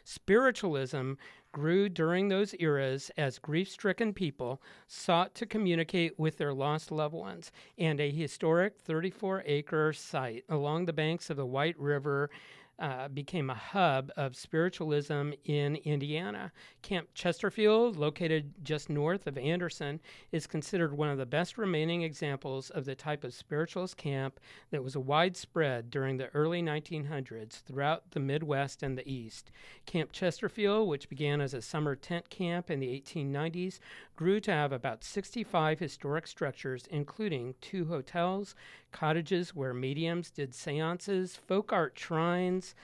Spiritualism grew during those eras as grief-stricken people sought to communicate with their lost loved ones, and a historic 34-acre site along the banks of the White River became a hub of spiritualism in Indiana. Camp Chesterfield, located just north of Anderson, is considered one of the best remaining examples of the type of spiritualist camp that was widespread during the early 1900s throughout the Midwest and the East. Camp Chesterfield, which began as a summer tent camp in the 1890s, grew to have about 65 historic structures, including 2 hotels, cottages where mediums did seances, folk art shrines,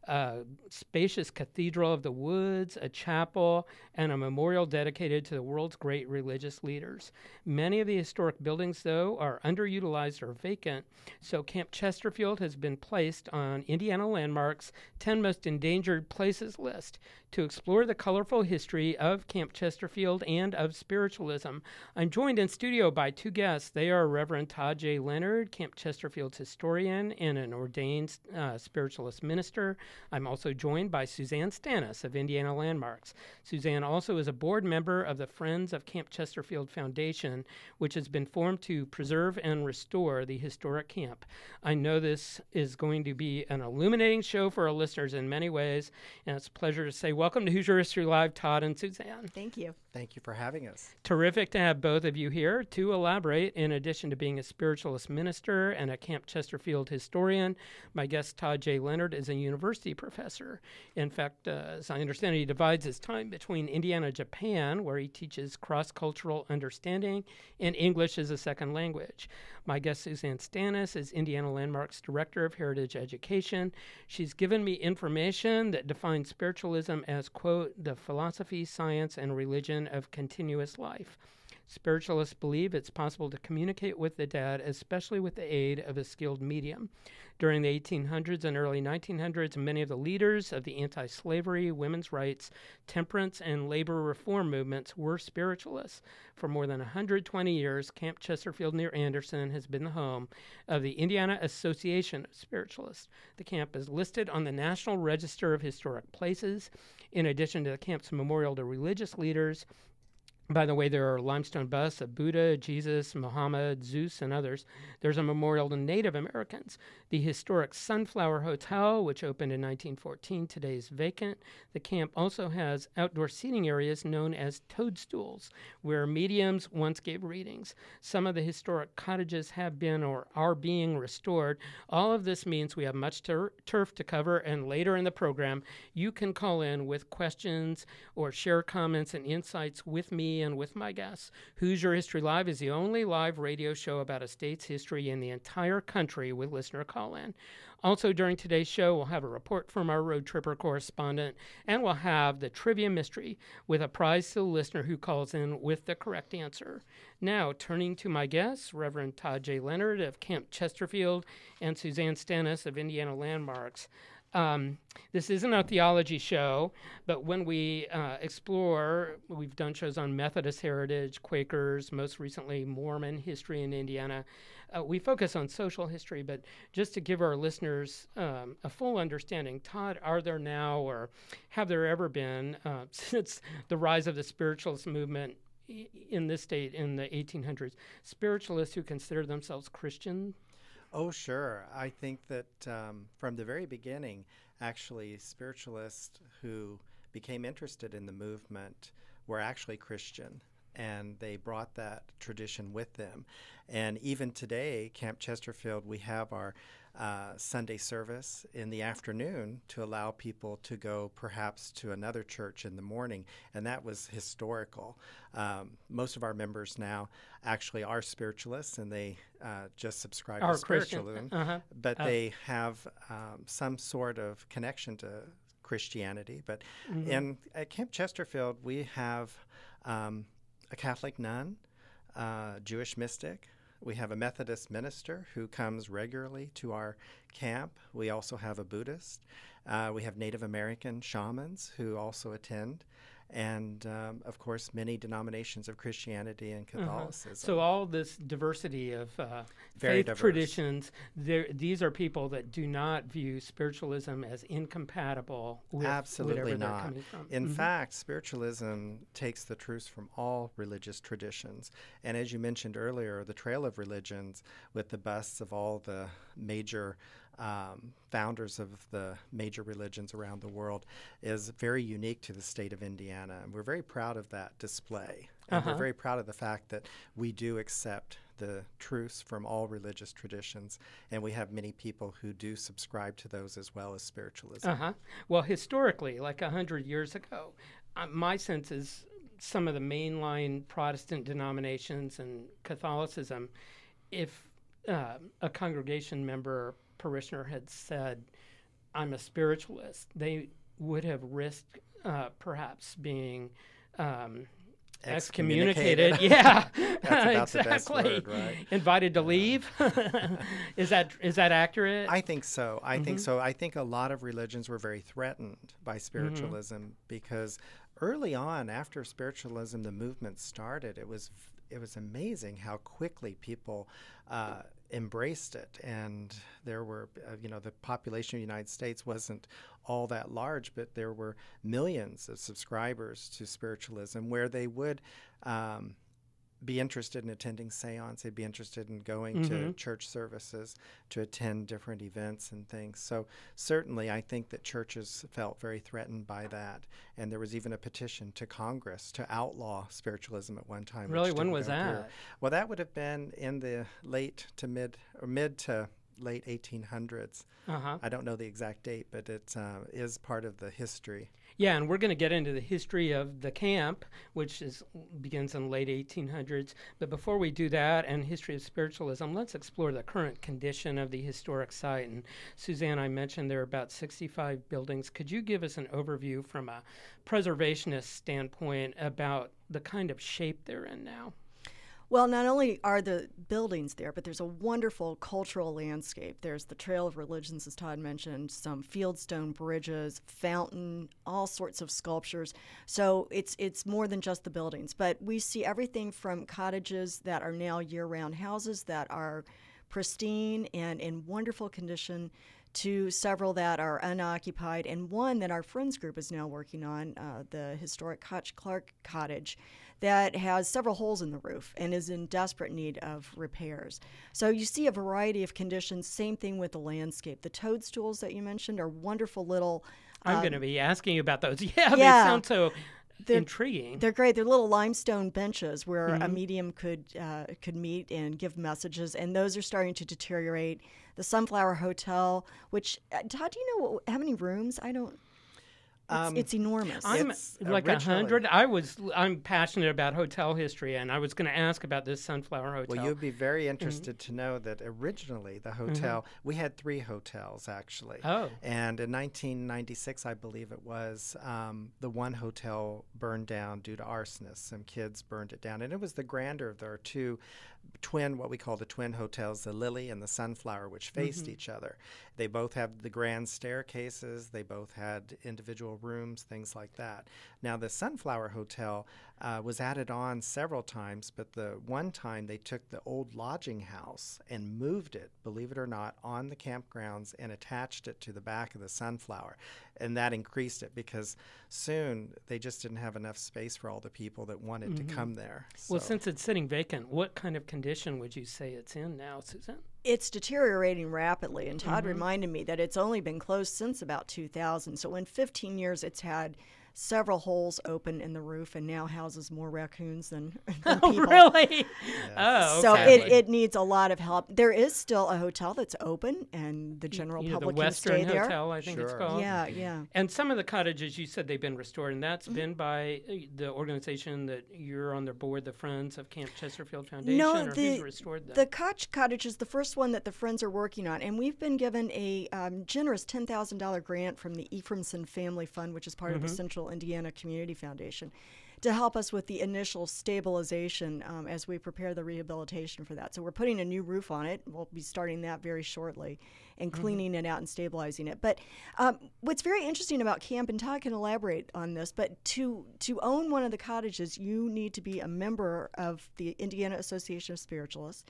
a spacious cathedral of the woods, a chapel, and a memorial dedicated to the world's great religious leaders. Many of the historic buildings, though, are underutilized or vacant, so Camp Chesterfield has been placed on Indiana Landmark's 10 Most Endangered Places list. To explore the colorful history of Camp Chesterfield and of spiritualism, I'm joined in studio by 2 guests. They are Reverend Todd J. Leonard, Camp Chesterfield's historian and an ordained spiritualist minister. I'm also joined by Suzanne Stannis of Indiana Landmarks. Suzanne also is a board member of the Friends of Camp Chesterfield Foundation, which has been formed to preserve and restore the historic camp. I know this is going to be an illuminating show for our listeners in many ways, and it's a pleasure to say welcome to Hoosier History Live, Todd and Suzanne. Thank you. Thank you for having us. Terrific to have both of you here to elaborate. In addition to being a spiritualist minister and a Camp Chesterfield historian, my guest Todd J. Leonard is a university professor. In fact, as I understand it, he divides his time between Indiana, Japan, where he teaches cross-cultural understanding, and English as a second language. My guest Suzanne Stannis is Indiana Landmark's Director of Heritage Education. She's given me information that defines spiritualism as, quote, the philosophy, science, and religion of continuous life. Spiritualists believe it's possible to communicate with the dead, especially with the aid of a skilled medium. During the 1800s and early 1900s, many of the leaders of the anti-slavery, women's rights, temperance, and labor reform movements were spiritualists. For more than 120 years, Camp Chesterfield near Anderson has been the home of the Indiana Association of Spiritualists. The camp is listed on the National Register of Historic Places. In addition to the camp's memorial to religious leaders, by the way, there are limestone busts of Buddha, Jesus, Muhammad, Zeus, and others. There's a memorial to Native Americans. The historic Sunflower Hotel, which opened in 1914, today is vacant. The camp also has outdoor seating areas known as toadstools, where mediums once gave readings. Some of the historic cottages have been or are being restored. All of this means we have much turf to cover, and later in the program, you can call in with questions or share comments and insights with me and with my guests. Hoosier History Live is the only live radio show about a state's history in the entire country with listener call-in. Also during today's show, we'll have a report from our road tripper correspondent, and we'll have the trivia mystery with a prize to the listener who calls in with the correct answer. Now, turning to my guests, Reverend Todd J. Leonard of Camp Chesterfield and Suzanne Stannis of Indiana Landmarks. This isn't a theology show, but when we explore, we've done shows on Methodist heritage, Quakers, most recently Mormon history in Indiana. We focus on social history, but just to give our listeners a full understanding, Todd, are there now or have there ever been, since the rise of the spiritualist movement in this state in the 1800s, spiritualists who consider themselves Christian? Oh, sure. I think that from the very beginning, actually, spiritualists who became interested in the movement were actually Christian, and they brought that tradition with them. And even today, Camp Chesterfield, we have our Sunday service in the afternoon to allow people to go perhaps to another church in the morning, and that was historical. Most of our members now actually are spiritualists, and they just subscribe to spiritualism, but they have some sort of connection to Christianity. But at Camp Chesterfield, we have a Catholic nun, Jewish mystic. We have a Methodist minister who comes regularly to our camp. We also have a Buddhist. We have Native American shamans who also attend. and of course many denominations of Christianity and Catholicism. So all this diversity of Very faith diverse. traditions, these are people that do not view spiritualism as incompatible with Absolutely whatever they're not. coming from. In fact, spiritualism takes the truths from all religious traditions. And as you mentioned earlier, the Trail of Religions, with the busts of all the major founders of the major religions around the world, is very unique to the state of Indiana. And we're very proud of that display. And we're very proud of the fact that we do accept the truths from all religious traditions, and we have many people who do subscribe to those as well as spiritualism. Well, historically, like 100 years ago, my sense is some of the mainline Protestant denominations and Catholicism, if a congregation member, parishioner had said, I'm a spiritualist, they would have risked perhaps being excommunicated. Yeah, That's about exactly. the best word, right? Invited to leave. Is that accurate? I think so. I think so. I think a lot of religions were very threatened by spiritualism because early on, after spiritualism, the movement started. It was amazing how quickly people embraced it, and there were, the population of the United States wasn't all that large, but there were millions of subscribers to spiritualism where they would be interested in attending seance. They'd be interested in going to church services, to attend different events and things. So certainly I think that churches felt very threatened by that. And there was even a petition to Congress to outlaw spiritualism at one time. Really? When was that? Through. Well, that would have been in the mid to late 1800s. I don't know the exact date, but it is part of the history. Yeah, and we're going to get into the history of the camp, which begins in the late 1800s. But before we do that, and history of spiritualism, let's explore the current condition of the historic site. And Suzanne, I mentioned there are about 65 buildings. Could you give us an overview from a preservationist standpoint about the kind of shape they're in now? Well, not only are the buildings there, but there's a wonderful cultural landscape. There's the Trail of Religions, as Todd mentioned, some fieldstone bridges, fountain, all sorts of sculptures. So it's more than just the buildings. But we see everything from cottages that are now year-round houses that are pristine and in wonderful condition to several that are unoccupied, and one that our Friends group is now working on, the historic Koch Clark Cottage, that has several holes in the roof and is in desperate need of repairs. So you see a variety of conditions. Same thing with the landscape. The toadstools that you mentioned are wonderful little... I'm going to be asking you about those. Yeah, they sound so intriguing. They're great. They're little limestone benches where a medium could meet and give messages, and those are starting to deteriorate. The Sunflower Hotel, which, Todd, do you know how many rooms? I don't... It's enormous. I'm like 100. I'm passionate about hotel history, and I was going to ask about this Sunflower Hotel. Well, you'd be very interested to know that originally the hotel, we had 3 hotels actually. Oh. And in 1996, I believe it was, the one hotel burned down due to arsonists. Some kids burned it down, and it was the grander of their 2 what we call the twin hotels, the Lily and the Sunflower, which faced each other. They both have the grand staircases. They both had individual rooms, things like that. Now, the Sunflower Hotel was added on several times, but the one time they took the old lodging house and moved it, believe it or not, on the campgrounds and attached it to the back of the Sunflower. And that increased it because soon they just didn't have enough space for all the people that wanted to come there. Well, since it's sitting vacant, what kind of condition would you say it's in now, Suzanne? It's deteriorating rapidly, and Todd reminded me that it's only been closed since about 2000. So in 15 years, it's had several holes open in the roof and now houses more raccoons than people. Really? Yes. Oh, So okay. it needs a lot of help. There is still a hotel that's open, and the general public the can Western stay there. Hotel, I think it's Sure. called. Yeah. And some of the cottages, you said they've been restored, and that's been by the organization that you're on their board, the Friends of Camp Chesterfield Foundation, or who's restored them? The Koch Cottage is the first one that the Friends are working on, and we've been given a generous $10,000 grant from the Ephraimson Family Fund, which is part of the Central Indiana Community Foundation. to help us with the initial stabilization as we prepare the rehabilitation for that. So we're putting a new roof on it. We'll be starting that very shortly and cleaning it out and stabilizing it. But what's very interesting about camp, and Todd can elaborate on this, but to own one of the cottages, you need to be a member of the Indiana Association of Spiritualists.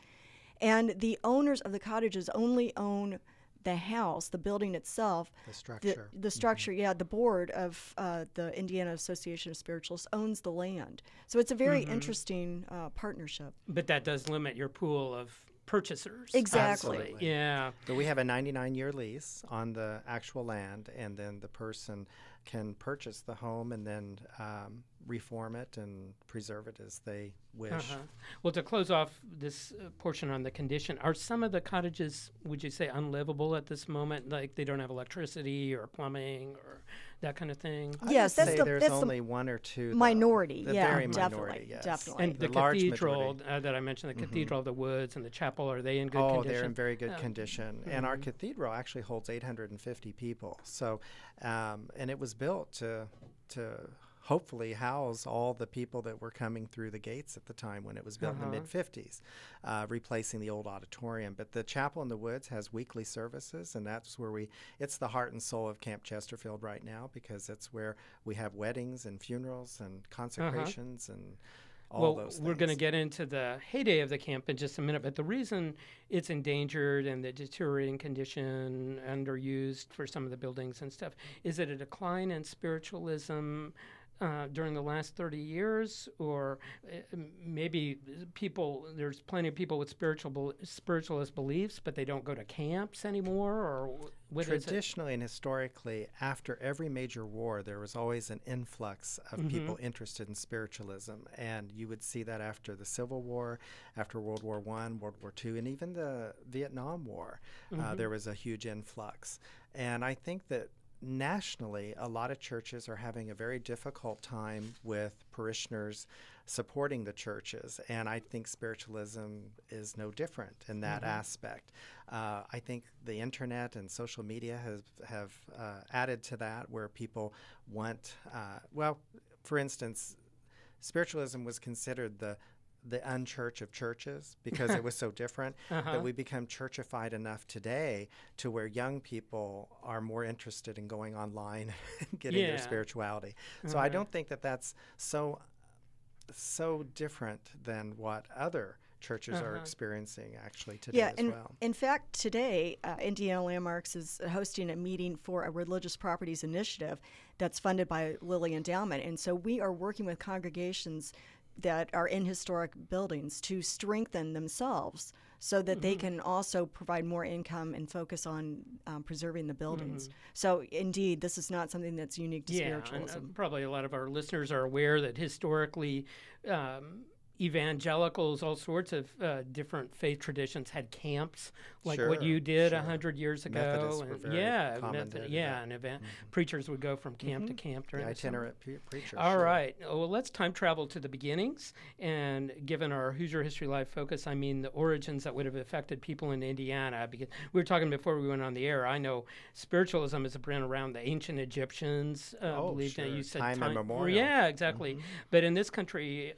And the owners of the cottages only own the house, the building itself. The structure. The structure, yeah. The board of the Indiana Association of Spiritualists owns the land. So it's a very interesting partnership. But that does limit your pool of purchasers. Exactly. Absolutely. Yeah. But we have a 99-year lease on the actual land, and then the person can purchase the home and then reform it and preserve it as they wish. Well, to close off this portion on the condition, are some of the cottages, would you say, unlivable at this moment? Like they don't have electricity or plumbing or that kind of thing? Yes, I'd say there's only one or two. Though. Minority, the yeah, very definitely, minority, yes. definitely. And the large cathedral majority. that I mentioned, the Cathedral of the Woods and the chapel, are they in good Oh, condition? they're in very good condition. And our cathedral actually holds 850 people. So, and it was built to hopefully house all the people that were coming through the gates at the time when it was built in the mid-50s, replacing the old auditorium. But the Chapel in the Woods has weekly services, and that's where it's the heart and soul of Camp Chesterfield right now, because it's where we have weddings and funerals and consecrations and all those things. We're going to get into the heyday of the camp in just a minute, but the reason it's endangered and the deteriorating condition, underused for some of the buildings and stuff, is it a decline in spiritualism during the last 30 years, or maybe there's plenty of people with spiritualist beliefs, but they don't go to camps anymore, or what is it? Traditionally and historically, after every major war, there was always an influx of people interested in spiritualism, and you would see that after the Civil War, after World War I, World War II, and even the Vietnam War, there was a huge influx. And I think that nationally, a lot of churches are having a very difficult time with parishioners supporting the churches, and I think spiritualism is no different in that aspect. I think the internet and social media have added to that, where people want, for instance, spiritualism was considered the unchurch of churches because it was so different, that we become churchified enough today to where young people are more interested in going online and getting their spirituality. So I don't think that that's so different than what other churches are experiencing actually today as well. In fact, today, Indiana Landmarks is hosting a meeting for a religious properties initiative that's funded by Lilly Endowment. And so we are working with congregations that are in historic buildings to strengthen themselves so that they can also provide more income and focus on preserving the buildings. So indeed, this is not something that's unique to spiritualism. And probably a lot of our listeners are aware that historically evangelicals, all sorts of different faith traditions had camps, like what you did 100 years ago. Methodists were very common to and preachers would go from camp to camp during the the summer. itinerant preachers. All right. Well, let's time travel to the beginnings. And given our Hoosier History Live focus, I mean the origins that would have affected people in Indiana. Because we were talking before we went on the air, I know spiritualism has been around the ancient Egyptians. Believed in. You said time immemorial. Yeah, exactly. But in this country,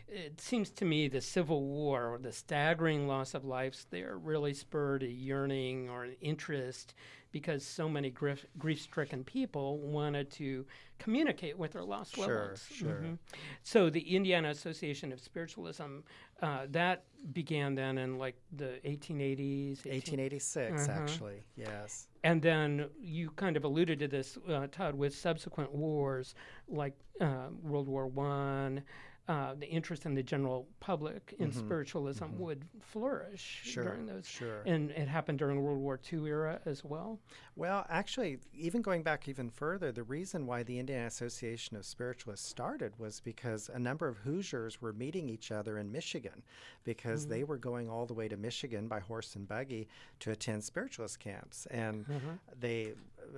it seems to me the Civil War, or the staggering loss of lives there, really spurred a yearning or an interest, because so many grief-stricken people wanted to communicate with their lost loved ones. So the Indiana Association of Spiritualism, that began then in like the 1880s. 1886, actually, yes. And then you kind of alluded to this, Todd, with subsequent wars like World War I. The interest in the general public in spiritualism would flourish during those. And it happened during the World War II era as well? Well, actually, even going back even further, the reason why the Indiana Association of Spiritualists started was because a number of Hoosiers were meeting each other in Michigan, because they were going all the way to Michigan by horse and buggy to attend spiritualist camps. And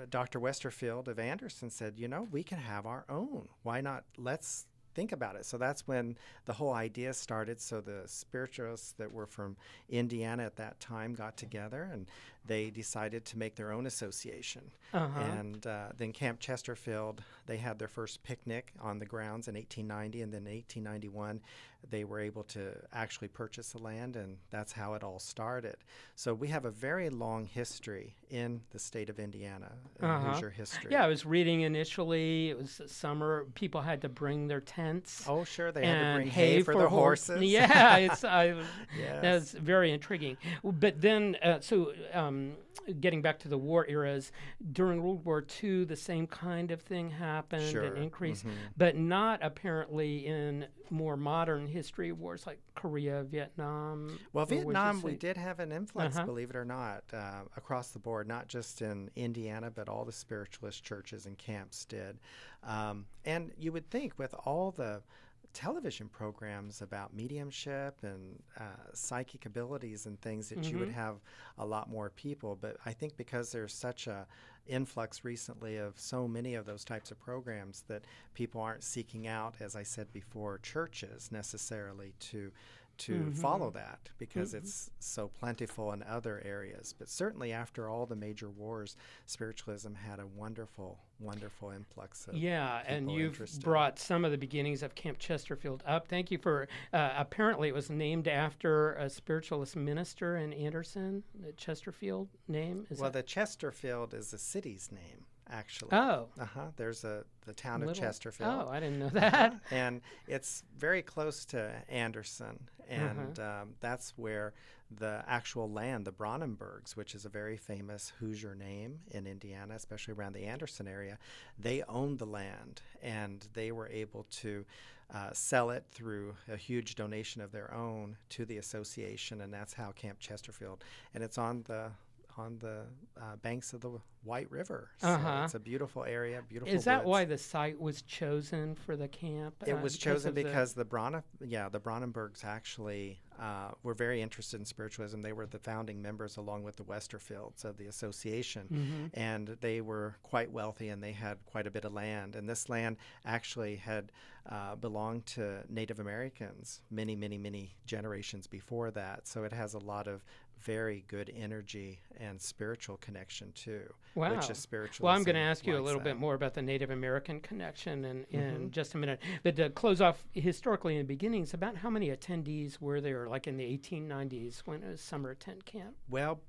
Dr. Westerfield of Anderson said, we can have our own. Why not? Let's think about it. So that's when the whole idea started. So the spiritualists that were from Indiana at that time got together, and they decided to make their own association. Uh-huh. And then Camp Chesterfield, they had their first picnic on the grounds in 1890, and then in 1891 they were able to actually purchase the land, and that's how it all started. So we have a very long history in the state of Indiana, Hoosier history. Yeah, I was reading initially, it was summer, people had to bring their tents. Oh, sure, they had to bring hay hay for the horses. Yeah, Yes. that's very intriguing. But then, getting back to the war eras, during World War II, the same kind of thing happened, Sure. an increase, Mhm. but not apparently in more modern history wars like Korea, Vietnam. Well, or would you Vietnam, we say- did have an influx, Uh-huh. believe it or not, across the board, not just in Indiana, but all the spiritualist churches and camps did. And you would think with all the television programs about mediumship and psychic abilities and things that you would have a lot more people. But I think because there's such a influx recently of so many of those types of programs that people aren't seeking out, as I said before, churches necessarily to follow that, because it's so plentiful in other areas. But certainly after all the major wars, spiritualism had a wonderful influx of and people you've interested. brought some of the beginnings of Camp Chesterfield up. Thank you for, apparently it was named after a spiritualist minister in Anderson, the Chesterfield name. Is Well, that? the Chesterfield is the city's name, actually. Oh. There's the town of Little- Chesterfield. Oh, I didn't know that. And it's very close to Anderson, and that's where the actual land, the Bronnenbergs, which is a very famous Hoosier name in Indiana, especially around the Anderson area, they owned the land, and they were able to sell it through a huge donation of their own to the association, and that's how Camp Chesterfield, and it's on the banks of the White River. So it's a beautiful area, beautiful Is that woods. why the site was chosen for the camp? It was chosen of the- because the Bronnenbergs actually were very interested in spiritualism. They were the founding members, along with the Westerfields of the association, and they were quite wealthy, and they had quite a bit of land. And this land actually had belonged to Native Americans many generations before that. So it has a lot of very good energy and spiritual connection too. Wow. Which is spiritualism. Well, I'm going to ask you a likes little that. bit more about the Native American connection in just a minute. But to close off historically in the beginnings, about how many attendees were there, like in the 1890s when it was summer tent camp? Well,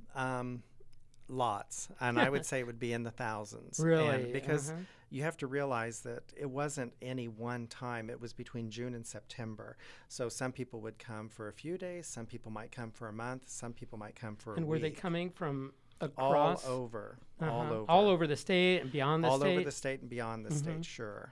lots, and I would say it would be in the thousands. Really? And because you have to realize that it wasn't any one time. It was between June and September. So some people would come for a few days. Some people might come for a month. Some people might come for a week. And were they coming from across? All over. All over the state and beyond the all state? over the state and beyond the state, sure.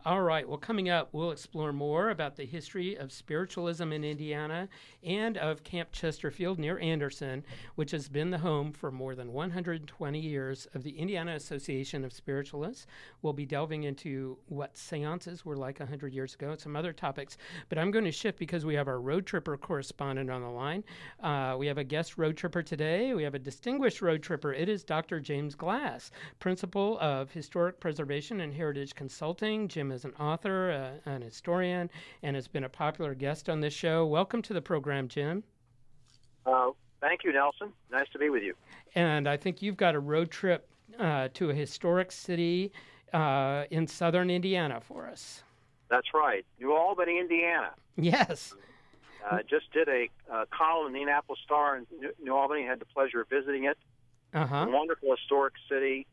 All right. Well, coming up, we'll explore more about the history of spiritualism in Indiana and of Camp Chesterfield near Anderson, which has been the home for more than 120 years of the Indiana Association of Spiritualists. We'll be delving into what seances were like 100 years ago and some other topics. But I'm going to shift because we have our road tripper correspondent on the line. We have a guest road tripper today. We have a distinguished road tripper. It is Dr. James Glass, Principal of Historic Preservation and Heritage Consulting. Jim is an author, an historian, and has been a popular guest on this show. Welcome to the program, Jim. Thank you, Nelson. Nice to be with you. And I think you've got a road trip to a historic city in southern Indiana for us. That's right. New Albany, Indiana. Yes. Just did a column in the Indianapolis Star in New Albany. Had the pleasure of visiting it. A wonderful historic city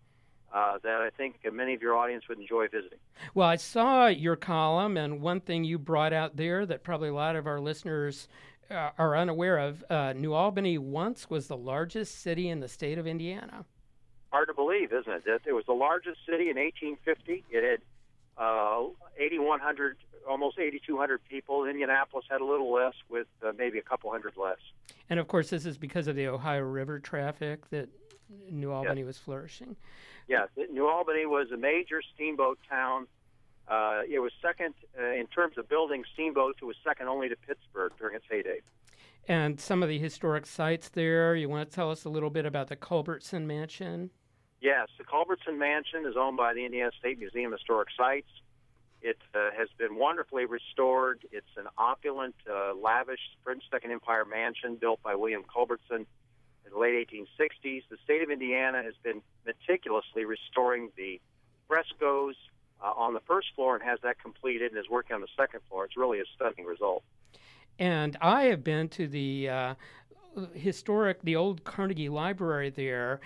that I think many of your audience would enjoy visiting. Well, I saw your column, and one thing you brought out there that probably a lot of our listeners are unaware of, New Albany once was the largest city in the state of Indiana. Hard to believe, isn't it? It was the largest city in 1850. It had 8,100, almost 8,200 people. Indianapolis had a little less, with maybe a couple hundred less. And, of course, this is because of the Ohio River traffic that New Albany was flourishing. Yes, New Albany was a major steamboat town. It was second in terms of building steamboats. It was second only to Pittsburgh during its heyday. And some of the historic sites there, you want to tell us a little bit about the Culbertson Mansion? Yes, the Culbertson Mansion is owned by the Indiana State Museum of Historic Sites. It has been wonderfully restored. It's an opulent, lavish French Second Empire mansion built by William Culbertson. It the late 1860s. The state of Indiana has been meticulously restoring the frescoes on the first floor and has that completed and is working on the second floor. It's really a stunning result. And I have been to the the old Carnegie Library there,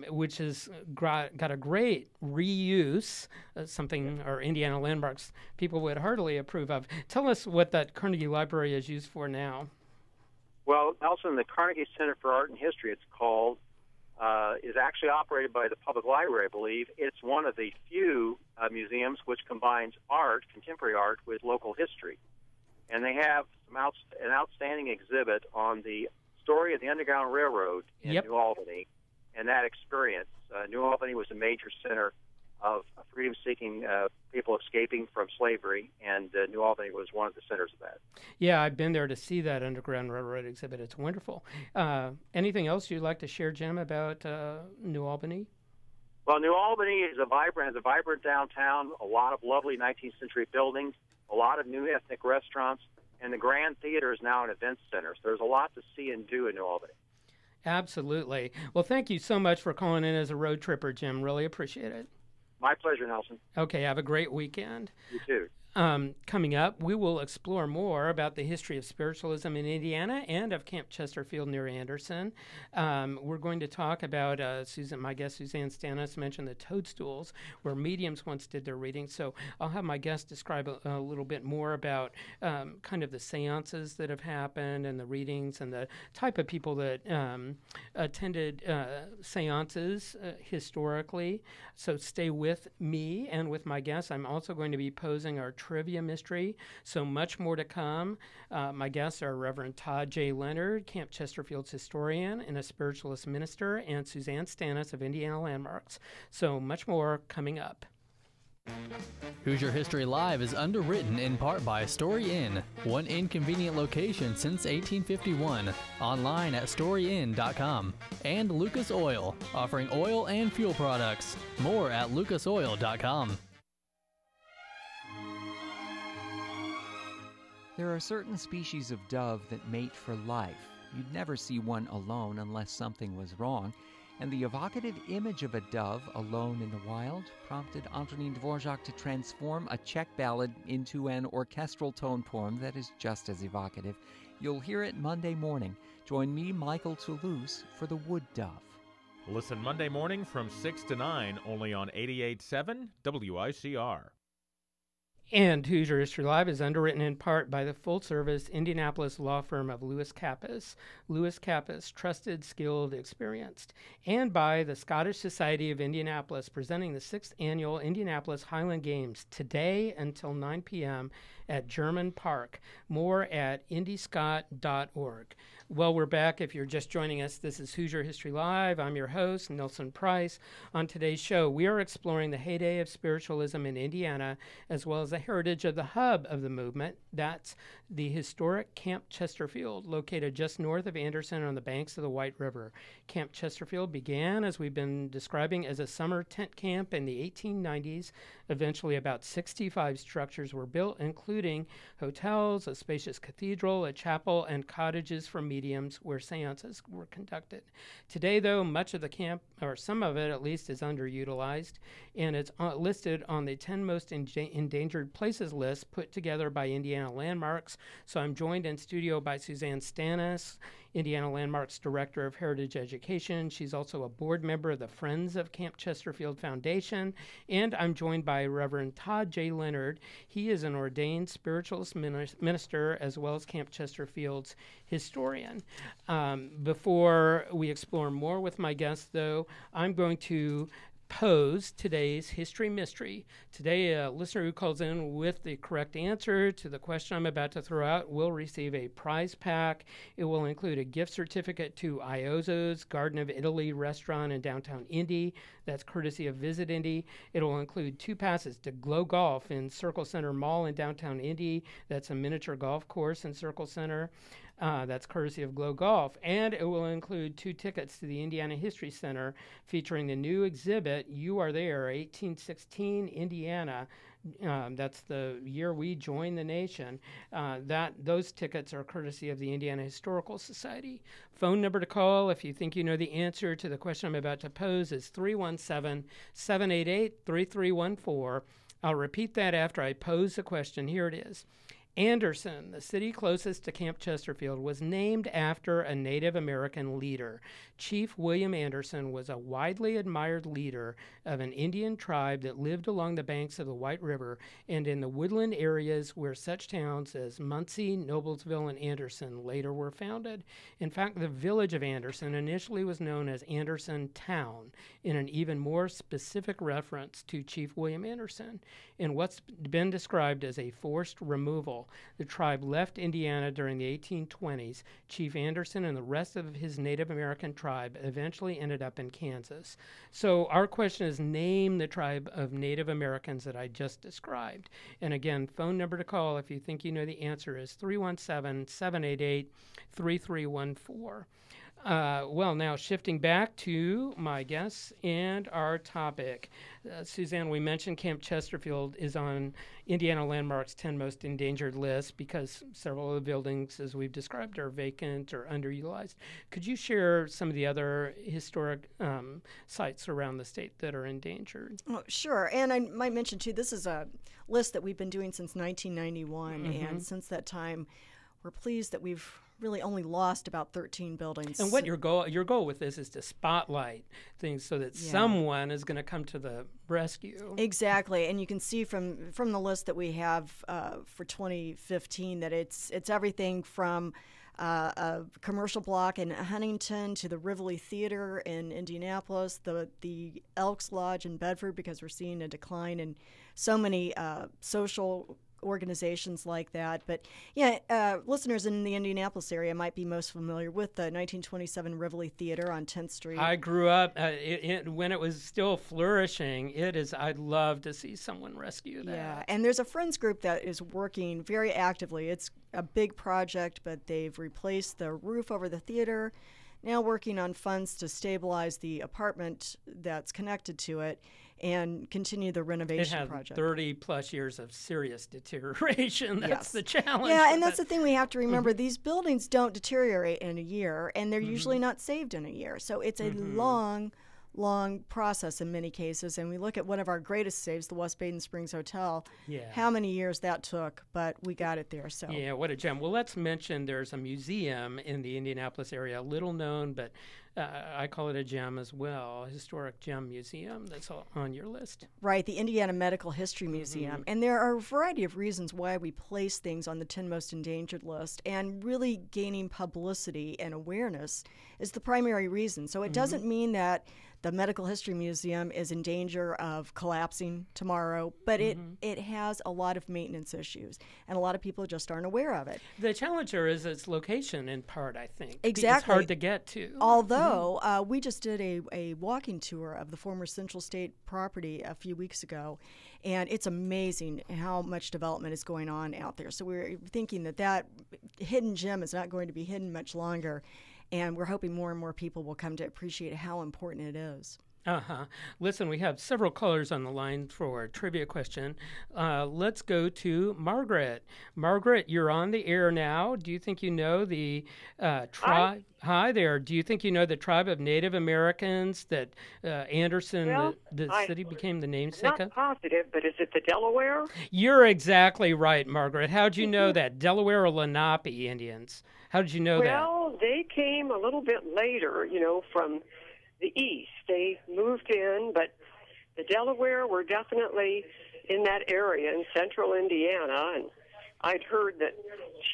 which has got a great reuse, something our Indiana landmarks people would heartily approve of. Tell us what that Carnegie Library is used for now. Well, Nelson, the Carnegie Center for Art and History, it's called, is actually operated by the public library, I believe. It's one of the few museums which combines art, contemporary art, with local history. And they have an outstanding exhibit on the story of the Underground Railroad in New Albany and that experience. New Albany was a major center of freedom-seeking people escaping from slavery, and New Albany was one of the centers of that. Yeah, I've been there to see that Underground Railroad exhibit. It's wonderful. Anything else you'd like to share, Jim, about New Albany? Well, New Albany has a vibrant downtown, a lot of lovely 19th century buildings, a lot of new ethnic restaurants, and the Grand Theater is now an event center. So there's a lot to see and do in New Albany. Absolutely. Well, thank you so much for calling in as a road tripper, Jim. Really appreciate it. My pleasure, Nelson. Okay, have a great weekend. You too. Coming up, we will explore more about the history of spiritualism in Indiana and of Camp Chesterfield near Anderson. We're going to talk about, my guest Suzanne Stannis mentioned the toadstools, where mediums once did their readings. So I'll have my guest describe a little bit more about kind of the seances that have happened and the readings and the type of people that attended seances historically. So stay with me and with my guest. I'm also going to be posing our trivia mystery, so much more to come. My guests are Reverend Todd J. Leonard, Camp Chesterfield's historian and a spiritualist minister, and Suzanne Stannis of Indiana Landmarks. So much more coming up. Hoosier History Live is underwritten in part by Story Inn, one inconvenient location since 1851, online at storyinn.com, and Lucas Oil, offering oil and fuel products. More at lucasoil.com. There are certain species of dove that mate for life. You'd never see one alone unless something was wrong, and the evocative image of a dove alone in the wild prompted Antonin Dvorak to transform a Czech ballad into an orchestral tone poem that is just as evocative. You'll hear it Monday morning. Join me, Michael Toulouse, for The Wood Dove. Listen Monday morning from 6 to 9, only on 88.7 WICR. And Hoosier History Live is underwritten in part by the full-service Indianapolis law firm of Lewis Kappas. Lewis Kappas, trusted, skilled, experienced. And by the Scottish Society of Indianapolis, presenting the 6th Annual Indianapolis Highland Games today until 9 p.m. at German Park. More at indyscot.org. Well, we're back. If you're just joining us, this is Hoosier History Live. I'm your host, Nelson Price. On today's show, we are exploring the heyday of spiritualism in Indiana, as well as the heritage of the hub of the movement. That's the historic Camp Chesterfield, located just north of Anderson on the banks of the White River. Camp Chesterfield began, as we've been describing, as a summer tent camp in the 1890s. Eventually, about 65 structures were built, including hotels, a spacious cathedral, a chapel, and cottages for mediums where seances were conducted. Today, though, much of the camp, or some of it at least, is underutilized, and it's listed on the 10 most endangered places list put together by Indiana Landmarks. So I'm joined in studio by Suzanne Stannis, Indiana Landmarks Director of Heritage Education. She's also a board member of the Friends of Camp Chesterfield Foundation. And I'm joined by Reverend Todd J. Leonard. He is an ordained spiritualist minister as well as Camp Chesterfield's historian. Before we explore more with my guests, though, I'm going to pose today's history mystery. Today, a listener who calls in with the correct answer to the question I'm about to throw out will receive a prize pack. It will include a gift certificate to Iozzo's Garden of Italy restaurant in downtown Indy. That's courtesy of Visit Indy. It will include 2 passes to Glow Golf in Circle Center Mall in downtown Indy. That's a miniature golf course in Circle Center. That's courtesy of Glow Golf. And it will include 2 tickets to the Indiana History Center featuring the new exhibit, You Are There, 1816 Indiana. That's the year we joined the nation. Those tickets are courtesy of the Indiana Historical Society. Phone number to call if you think you know the answer to the question I'm about to pose is 317-788-3314. I'll repeat that after I pose the question. Here it is. Anderson, the city closest to Camp Chesterfield, was named after a Native American leader. Chief William Anderson was a widely admired leader of an Indian tribe that lived along the banks of the White River and in the woodland areas where such towns as Muncie, Noblesville, and Anderson later were founded. In fact, the village of Anderson initially was known as Anderson Town, in an even more specific reference to Chief William Anderson. In what's been described as a forced removal, the tribe left Indiana during the 1820s. Chief Anderson and the rest of his Native American tribe eventually ended up in Kansas. So our question is, name the tribe of Native Americans that I just described. And again, phone number to call if you think you know the answer is 317-788-3314. Well, now shifting back to my guests and our topic. Suzanne, we mentioned Camp Chesterfield is on Indiana Landmark's 10 most endangered list because several of the buildings, as we've described, are vacant or underutilized. Could you share some of the other historic sites around the state that are endangered? Oh, sure. And I might mention, too, this is a list that we've been doing since 1991. And since that time, we're pleased that we've really only lost about 13 buildings. And what your goal with this is to spotlight things so that someone is going to come to the rescue. Exactly, and you can see from the list that we have for 2015 that it's everything from a commercial block in Huntington to the Rivoli Theater in Indianapolis, the Elks Lodge in Bedford, because we're seeing a decline in so many social organizations like that. But listeners in the Indianapolis area might be most familiar with the 1927 Rivoli Theater on 10th Street. I grew up when it was still flourishing. I'd love to see someone rescue that. Yeah, and there's a friends group that is working very actively. It's a big project, but they've replaced the roof over the theater, now working on funds to stabilize the apartment that's connected to it and continue the renovation project. It had 30-plus years of serious deterioration. That's the challenge. Yeah, and that's the thing we have to remember. These buildings don't deteriorate in a year, and they're usually not saved in a year. So it's a long process in many cases. And we look at one of our greatest saves, the West Baden Springs Hotel, how many years that took, but we got it there. So yeah, what a gem. Well, let's mention there's a museum in the Indianapolis area, little known, but I call it a gem as well, a historic gem museum that's on your list. Right, the Indiana Medical History Museum. And there are a variety of reasons why we place things on the 10 most endangered list, and really gaining publicity and awareness is the primary reason. So it doesn't mean that the Medical History Museum is in danger of collapsing tomorrow, but it has a lot of maintenance issues, and a lot of people just aren't aware of it. The challenge there is its location, in part, I think. Exactly. It's hard to get to. Although we just did a walking tour of the former Central State property a few weeks ago, and it's amazing how much development is going on out there. So we're thinking that hidden gem is not going to be hidden much longer, and we're hoping more and more people will come to appreciate how important it is. Listen, we have several callers on the line for a trivia question. Let's go to Margaret. Margaret, you're on the air now. Do you think you know the tribe? Hi there. Do you think you know the tribe of Native Americans that Anderson, the city, became the namesake of? Not positive, but is it the Delaware? You're exactly right, Margaret. How'd you know that? Delaware or Lenape Indians? How did you know that? Well, they came a little bit later, from the east. They moved in, but the Delaware were definitely in that area in central Indiana, and I'd heard that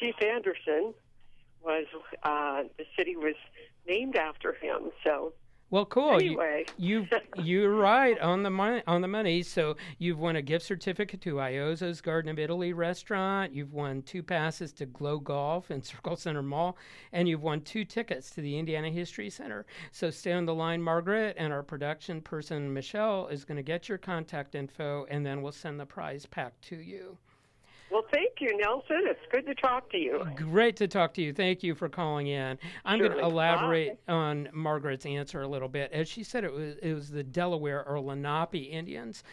Chief Anderson was, the city was named after him, so... Well, cool. Anyway. You're right on the money. So you've won a gift certificate to Iozzo's Garden of Italy restaurant. You've won 2 passes to Glow Golf in Circle Center Mall, and you've won 2 tickets to the Indiana History Center. So stay on the line, Margaret, and our production person Michelle is going to get your contact info, and then we'll send the prize pack to you. Well, thank Thank you, Nelson. It's good to talk to you. Great to talk to you. Thank you for calling in. I'm going to Surely. elaborate on Margaret's answer a little bit. As she said, it was the Delaware or Lenape Indians.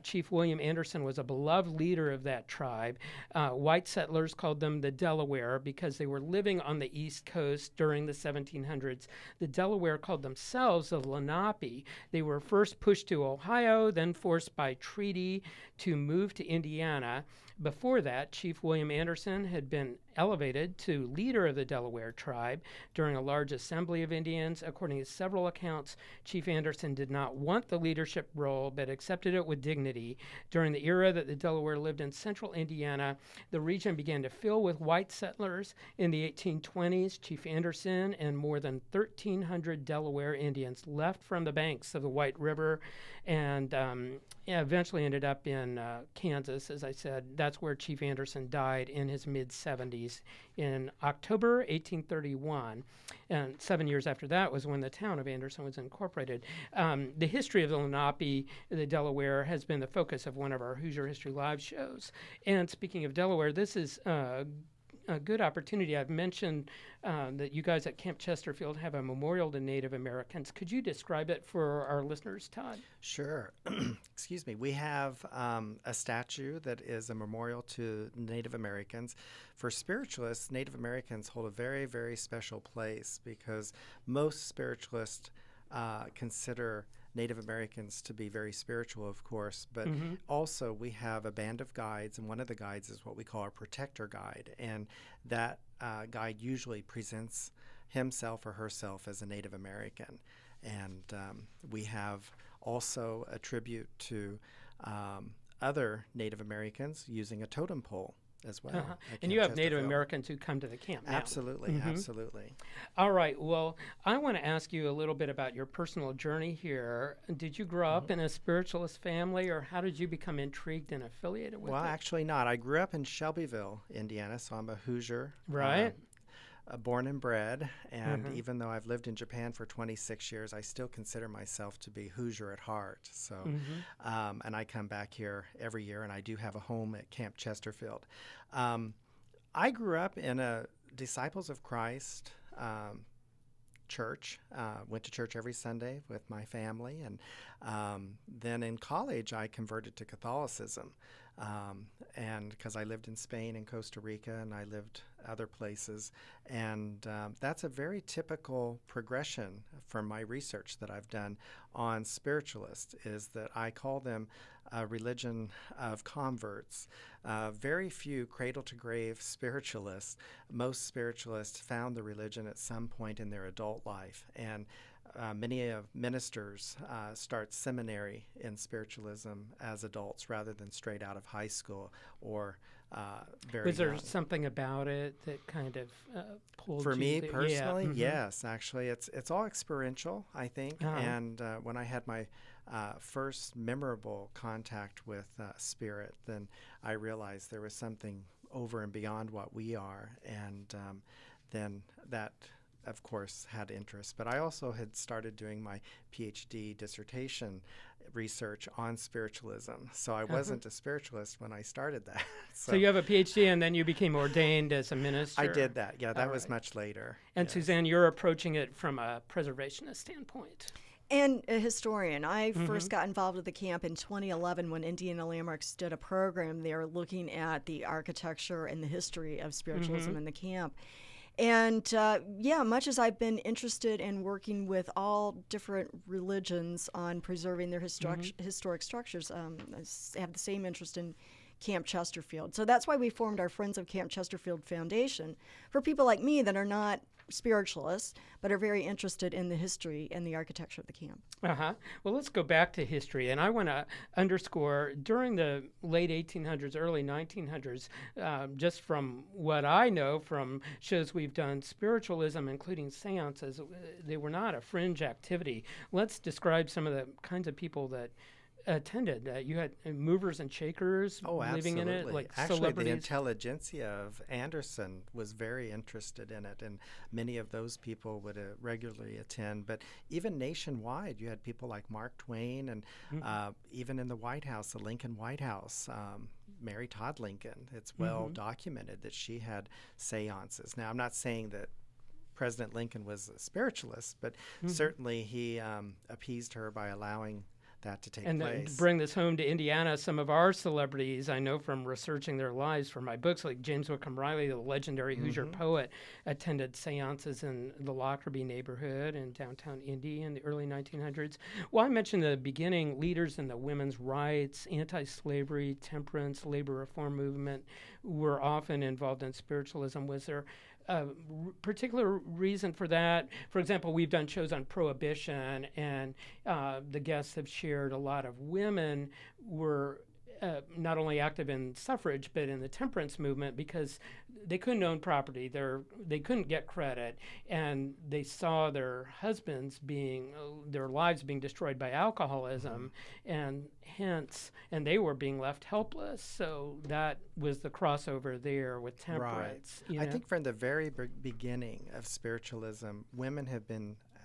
Chief William Anderson was a beloved leader of that tribe. White settlers called them the Delaware because they were living on the East Coast during the 1700s. The Delaware called themselves the Lenape. They were first pushed to Ohio, then forced by treaty to move to Indiana. Before that, Chief William Anderson had been elevated to leader of the Delaware tribe during a large assembly of Indians. According to several accounts, Chief Anderson did not want the leadership role, but accepted it with dignity. During the era that the Delaware lived in central Indiana, the region began to fill with white settlers. In the 1820s, Chief Anderson and more than 1,300 Delaware Indians left from the banks of the White River and eventually ended up in Kansas. As I said, that's where Chief Anderson died in his mid-70s in October 1831. And 7 years after that was when the town of Anderson was incorporated. The history of the Lenape, the Delaware, has been the focus of one of our Hoosier History Live shows. And speaking of Delaware, this is a good opportunity. I've mentioned that you guys at Camp Chesterfield have a memorial to Native Americans. Could you describe it for our listeners, Todd? Sure. Excuse me. We have a statue that is a memorial to Native Americans. For spiritualists, Native Americans hold a very, very special place because most spiritualists consider Native Americans to be very spiritual, of course, but also we have a band of guides, and one of the guides is what we call our protector guide, and that guide usually presents himself or herself as a Native American. And we have also a tribute to other Native Americans using a totem pole as well. And you have Native Americans who come to the camp now. Absolutely, absolutely. All right. Well, I want to ask you a little bit about your personal journey here. Did you grow up in a spiritualist family, or how did you become intrigued and affiliated with it? Well, actually not. I grew up in Shelbyville, Indiana, so I'm a Hoosier. Right. Born and bred, and even though I've lived in Japan for 26 years, I still consider myself to be Hoosier at heart. So, and I come back here every year, and I do have a home at Camp Chesterfield. I grew up in a Disciples of Christ church, went to church every Sunday with my family, and then in college I converted to Catholicism. And because I lived in Spain and Costa Rica, and I lived other places, and that's a very typical progression from my research that I've done on spiritualists, is that I call them a religion of converts. Very few cradle-to-grave spiritualists. Most spiritualists found the religion at some point in their adult life, and many of ministers start seminary in spiritualism as adults rather than straight out of high school or very Was there young. something about it that kind of pulled For you? me personally, yeah. yes. Actually, it's all experiential, I think. And when I had my first memorable contact with spirit, then I realized there was something over and beyond what we are. And then that, of course, had interest. But I also had started doing my PhD dissertation research on spiritualism. So I wasn't a spiritualist when I started that. So you have a PhD, and then you became ordained as a minister. I did that. Yeah, that was much later. And yes. Suzanne, you're approaching it from a preservationist standpoint. And a historian. I first got involved with the camp in 2011 when Indiana Landmarks did a program there looking at the architecture and the history of spiritualism in the camp. And much as I've been interested in working with all different religions on preserving their historic structures, I have the same interest in Camp Chesterfield. So that's why we formed our Friends of Camp Chesterfield Foundation for people like me that are not spiritualists but are very interested in the history and the architecture of the camp. Well, let's go back to history, and I want to underscore during the late 1800s, early 1900s, just from what I know from shows we've done, spiritualism, including seances, they were not a fringe activity. Let's describe some of the kinds of people that attended. You had movers and shakers living in it, like actually, celebrities. the intelligentsia of Anderson was very interested in it, and many of those people would regularly attend. But even nationwide, you had people like Mark Twain, and even in the White House, the Lincoln White House, Mary Todd Lincoln. It's well documented that she had seances. Now, I'm not saying that President Lincoln was a spiritualist, but certainly he appeased her by allowing that to take place. And to bring this home to Indiana, some of our celebrities, I know from researching their lives for my books, like James Whitcomb Riley, the legendary Hoosier poet, attended seances in the Lockerbie neighborhood in downtown Indy in the early 1900s. Well, I mentioned at the beginning, leaders in the women's rights, anti-slavery, temperance, labor reform movement were often involved in spiritualism. Was there particular reason for that? For example, we've done shows on prohibition, and the guests have shared a lot of women were not only active in suffrage but in the temperance movement because they couldn't own property, they couldn't get credit, and they saw their husbands their lives being destroyed by alcoholism, and they were being left helpless. So that was the crossover there with temperance. Right. I think from the very beginning of spiritualism, women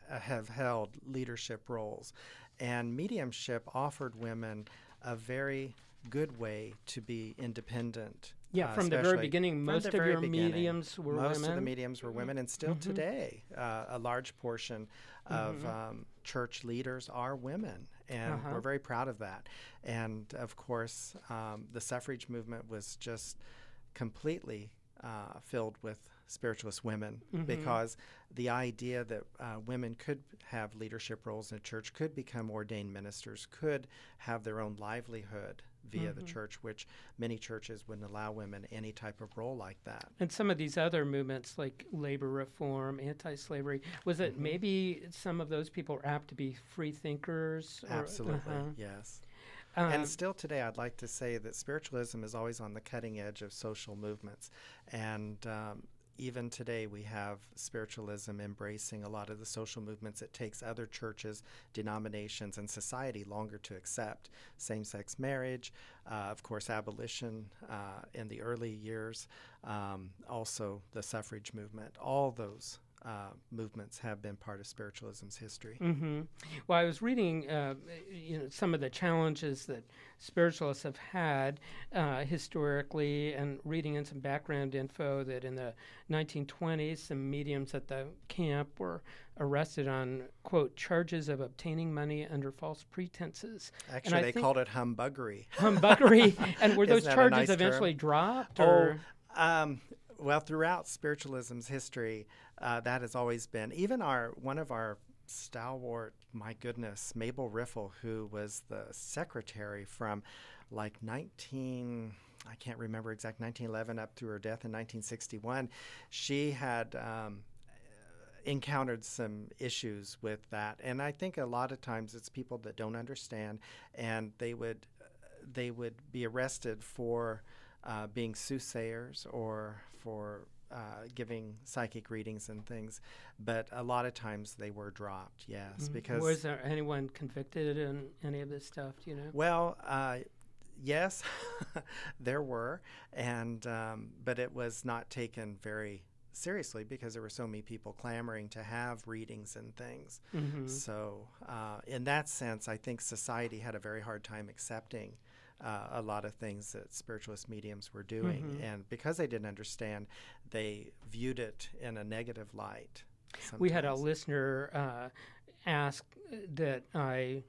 have held leadership roles, and mediumship offered women a very good way to be independent. Yeah, from the very beginning, most of your mediums were women. Most of the mediums were women, and still today, a large portion of church leaders are women, and we're very proud of that. And of course, the suffrage movement was just completely filled with spiritualist women, because the idea that women could have leadership roles in a church, could become ordained ministers, could have their own livelihood via the church, which many churches wouldn't allow women any type of role like that. And some of these other movements like labor reform, anti-slavery, was it maybe some of those people are apt to be free thinkers? Absolutely, yes. And still today, I'd like to say that spiritualism is always on the cutting edge of social movements. And even today, we have spiritualism embracing a lot of the social movements. It takes other churches, denominations, and society longer to accept. Same-sex marriage, of course, abolition in the early years, also the suffrage movement. All those movements have been part of spiritualism's history. Well, I was reading some of the challenges that spiritualists have had historically, and reading in some background info that in the 1920s, some mediums at the camp were arrested on, quote, charges of obtaining money under false pretenses. Actually, they called it humbuggery. Humbuggery. And were those charges nice eventually dropped? Well, throughout spiritualism's history, that has always been, even one of our stalwart, my goodness, Mabel Riffle, who was the secretary from like I can't remember exact 1911 up through her death in 1961, she had encountered some issues with that. And I think a lot of times it's people that don't understand, and they would be arrested for being soothsayers or for giving psychic readings and things, but a lot of times they were dropped, yes. Because was there anyone convicted in any of this stuff, do you know? Well, yes, there were, and but it was not taken very seriously because there were so many people clamoring to have readings and things. So in that sense, I think society had a very hard time accepting a lot of things that spiritualist mediums were doing. And because they didn't understand, they viewed it in a negative light. Sometimes. We had a listener ask that I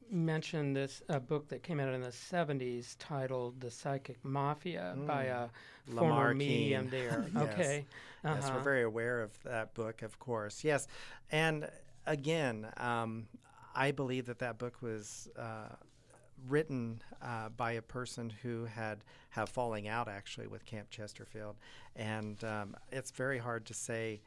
mention this book that came out in the 70s titled The Psychic Mafia by a former medium there. Yes. Okay. Yes, we're very aware of that book, of course. Yes. And again, I believe that book was written by a person who had falling out actually with Camp Chesterfield. And it's very hard to say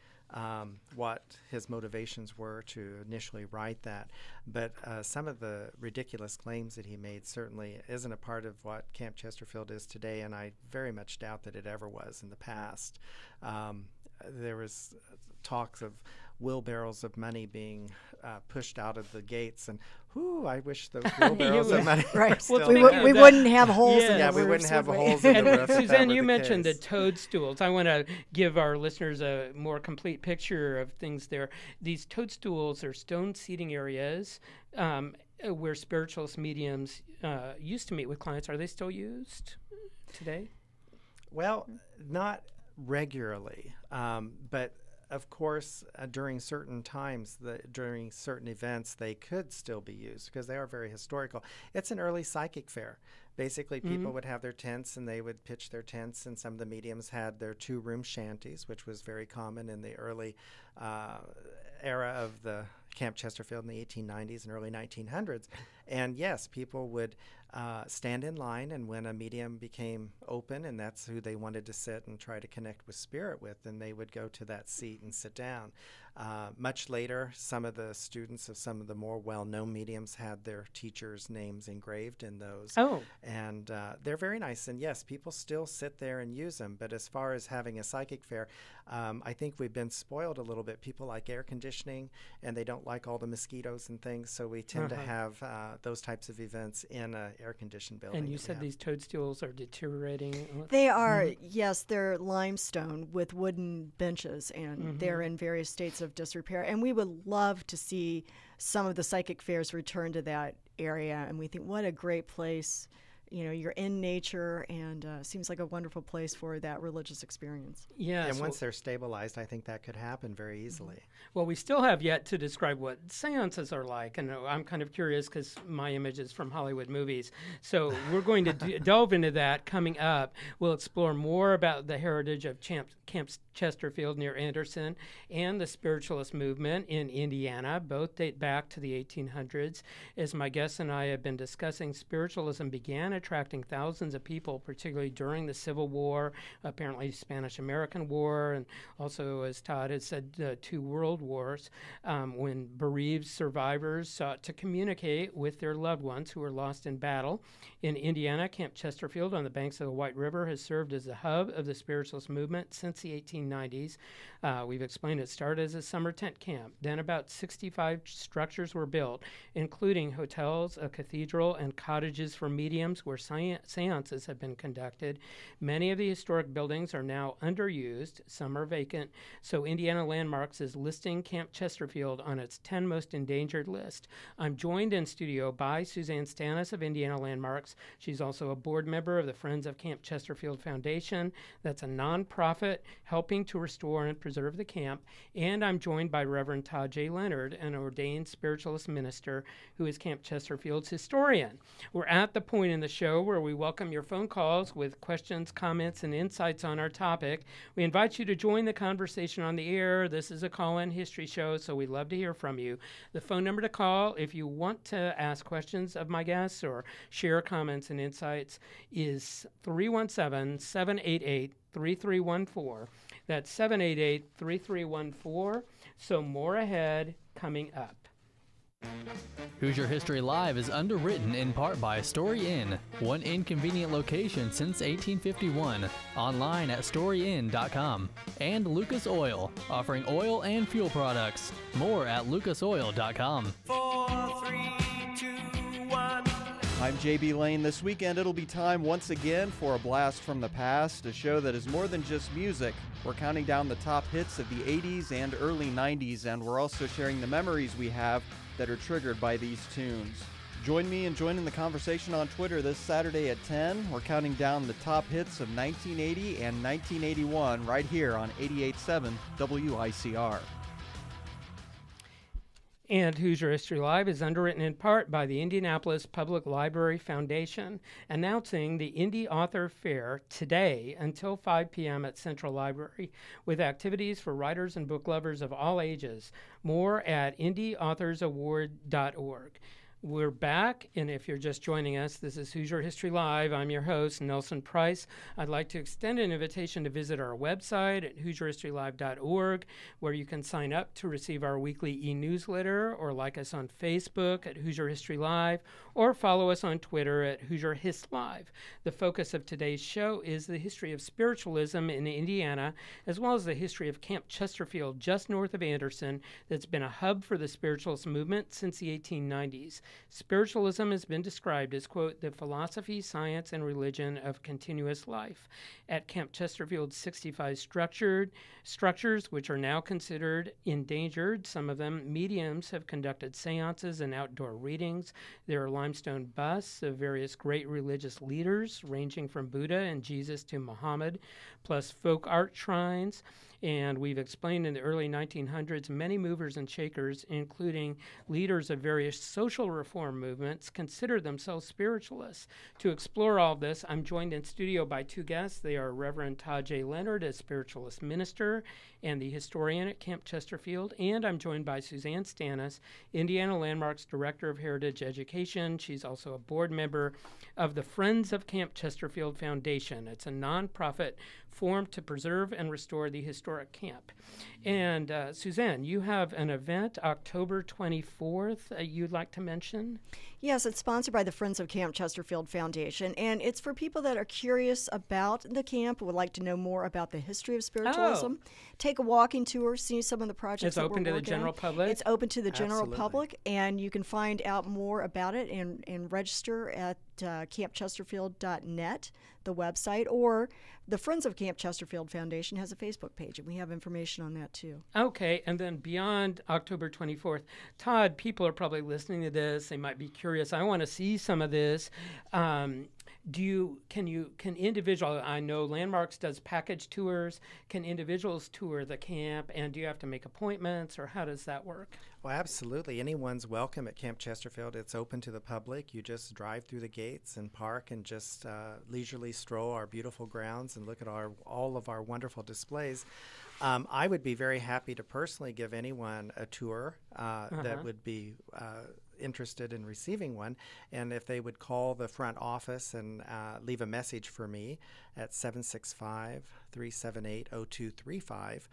what his motivations were to initially write that. But some of the ridiculous claims that he made certainly isn't a part of what Camp Chesterfield is today, and I very much doubt that it ever was in the past. There was talks of wheelbarrows of money being pushed out of the gates, and I wish those wheelbarrows of money right. still we wouldn't have holes in the roof. we wouldn't have holes in the roof. Suzanne, you mentioned the toadstools. I want to give our listeners a more complete picture of things there. These toadstools are stone seating areas. where spiritualist mediums used to meet with clients. Are they still used today? Well, not regularly, but of course, during certain times, during certain events, they could still be used because they are very historical. It's an early psychic fair. Basically, people would have their tents and they would pitch their tents, and some of the mediums had their 2-room shanties, which was very common in the early era of the Camp Chesterfield in the 1890s and early 1900s. And yes, people would stand in line, and when a medium became open and that's who they wanted to sit and try to connect with spirit with, then they would go to that seat and sit down. Much later, some of the students of some of the more well-known mediums had their teachers' names engraved in those. Oh. And they're very nice. And yes, people still sit there and use them. But as far as having a psychic fair, I think we've been spoiled a little bit. People like air conditioning, and they don't like all the mosquitoes and things. So we tend to have those types of events in an air-conditioned building. And you said these toadstools are deteriorating? They are, yes, they're limestone with wooden benches, and they're in various states of disrepair. And we would love to see some of the psychic fairs return to that area. And we think, what a great place. You know, you're in nature, and seems like a wonderful place for that religious experience. Yeah. And once they're stabilized, I think that could happen very easily. Well, we still have yet to describe what seances are like, and I'm kind of curious because my image is from Hollywood movies. So we're going to delve into that coming up. We'll explore more about the heritage of Camp Chesterfield near Anderson and the spiritualist movement in Indiana. Both date back to the 1800s. As my guests and I have been discussing, spiritualism began attracting thousands of people, particularly during the Civil War, apparently Spanish-American War, and also, as Todd had said, 2 world wars, when bereaved survivors sought to communicate with their loved ones who were lost in battle. In Indiana, Camp Chesterfield on the banks of the White River has served as the hub of the spiritualist movement since the 1890s. We've explained it started as a summer tent camp. Then about 65 structures were built, including hotels, a cathedral, and cottages for mediums where seances have been conducted. Many of the historic buildings are now underused. Some are vacant. So Indiana Landmarks is listing Camp Chesterfield on its 10 most endangered list. I'm joined in studio by Suzanne Stanis of Indiana Landmarks. She's also a board member of the Friends of Camp Chesterfield Foundation. That's a nonprofit helping to restore and preserve the camp. And I'm joined by Reverend Todd J. Leonard, an ordained spiritualist minister who is Camp Chesterfield's historian. We're at the point in the show where we welcome your phone calls with questions, comments, and insights on our topic. We invite you to join the conversation on the air. This is a call-in history show, so we'd love to hear from you. The phone number to call if you want to ask questions of my guests or share comments and insights is 317-788-3314. That's 788-3314. So more ahead coming up. Hoosier History Live is underwritten in part by Story Inn, one inconvenient location since 1851, online at storyinn.com, and Lucas Oil, offering oil and fuel products. More at lucasoil.com. 4, 3, 2, 1. I'm JB Lane. This weekend it'll be time once again for a blast from the past, a show that is more than just music. We're counting down the top hits of the 80s and early 90s, and we're also sharing the memories we have that are triggered by these tunes. Join me and join in the conversation on Twitter this Saturday at 10. We're counting down the top hits of 1980 and 1981 right here on 88.7 WICR. And Hoosier History Live is underwritten in part by the Indianapolis Public Library Foundation, announcing the Indie Author Fair today until 5 p.m. at Central Library, with activities for writers and book lovers of all ages. More at indieauthorsaward.org. We're back, and if you're just joining us, this is Hoosier History Live. I'm your host, Nelson Price. I'd like to extend an invitation to visit our website at HoosierHistoryLive.org, where you can sign up to receive our weekly e-newsletter, or like us on Facebook at Hoosier History Live, or follow us on Twitter at Hoosier Hist Live. The focus of today's show is the history of spiritualism in Indiana, as well as the history of Camp Chesterfield just north of Anderson, that's been a hub for the spiritualist movement since the 1890s. Spiritualism has been described as, quote, the philosophy, science, and religion of continuous life. At Camp Chesterfield's 65 structures, which are now considered endangered, some of them, mediums have conducted seances and outdoor readings. There are limestone busts of various great religious leaders, ranging from Buddha and Jesus to Muhammad, plus folk art shrines. And we've explained in the early 1900s, many movers and shakers, including leaders of various social reform movements, consider themselves spiritualists. To explore all of this, I'm joined in studio by two guests. They are Reverend Todd J. Leonard, a spiritualist minister and the historian at Camp Chesterfield, and I'm joined by Suzanne Stannis, Indiana Landmarks Director of Heritage Education. She's also a board member of the Friends of Camp Chesterfield Foundation. It's a nonprofit formed to preserve and restore the historic camp. And Suzanne, you have an event October 24th you'd like to mention? Yes, it's sponsored by the Friends of Camp Chesterfield Foundation, and it's for people that are curious about the camp, would like to know more about the history of spiritualism. Take a walking tour, see some of the projects It's that open we're to the working general on. public? It's open to the general Absolutely. public, and you can find out more about it and register at campchesterfield.net, the website, or the Friends of Camp Chesterfield Foundation has a Facebook page, and we have information on that too. Okay, and then beyond October 24th, Todd, people are probably listening to this. They might be curious. I want to see some of this. Can individual, I know Landmarks does package tours. Can individuals tour the camp, and do you have to make appointments, or how does that work? Well, absolutely. Anyone's welcome at Camp Chesterfield. It's open to the public. You just drive through the gates and park and just leisurely stroll our beautiful grounds and look at all of our wonderful displays. I would be very happy to personally give anyone a tour that would be interested in receiving one, and if they would call the front office and leave a message for me at 765-378-0235,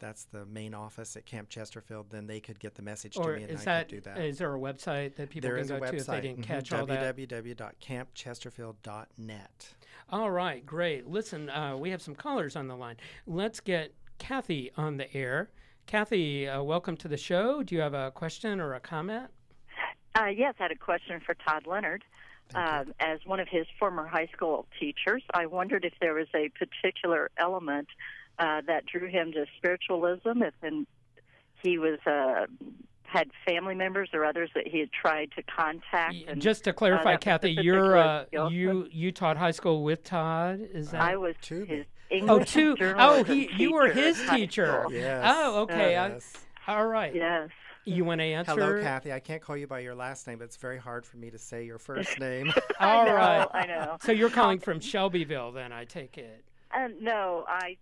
that's the main office at Camp Chesterfield, then they could get the message to me and I could do that. Is there a website that people There can is go a to if they website, didn't catch all that? www.campchesterfield.net. All right, great. Listen, we have some callers on the line. Let's get Kathy on the air. Kathy, welcome to the show. Do you have a question or a comment? Yes, I had a question for Todd Leonard. As one of his former high school teachers, I wondered if there was a particular element that drew him to spiritualism, if he was had family members or others that he had tried to contact. And, just to clarify, Kathy, you taught high school with Todd. Is that? I was Tubi. his English and journalism you were teacher his at high teacher. school. Yes. Oh, okay. Yes. All right. Yes. You want to answer? Hello, Kathy. I can't call you by your last name, but it's very hard for me to say your first name. All right. I know. So you're calling from Shelbyville, then, I take it. No, I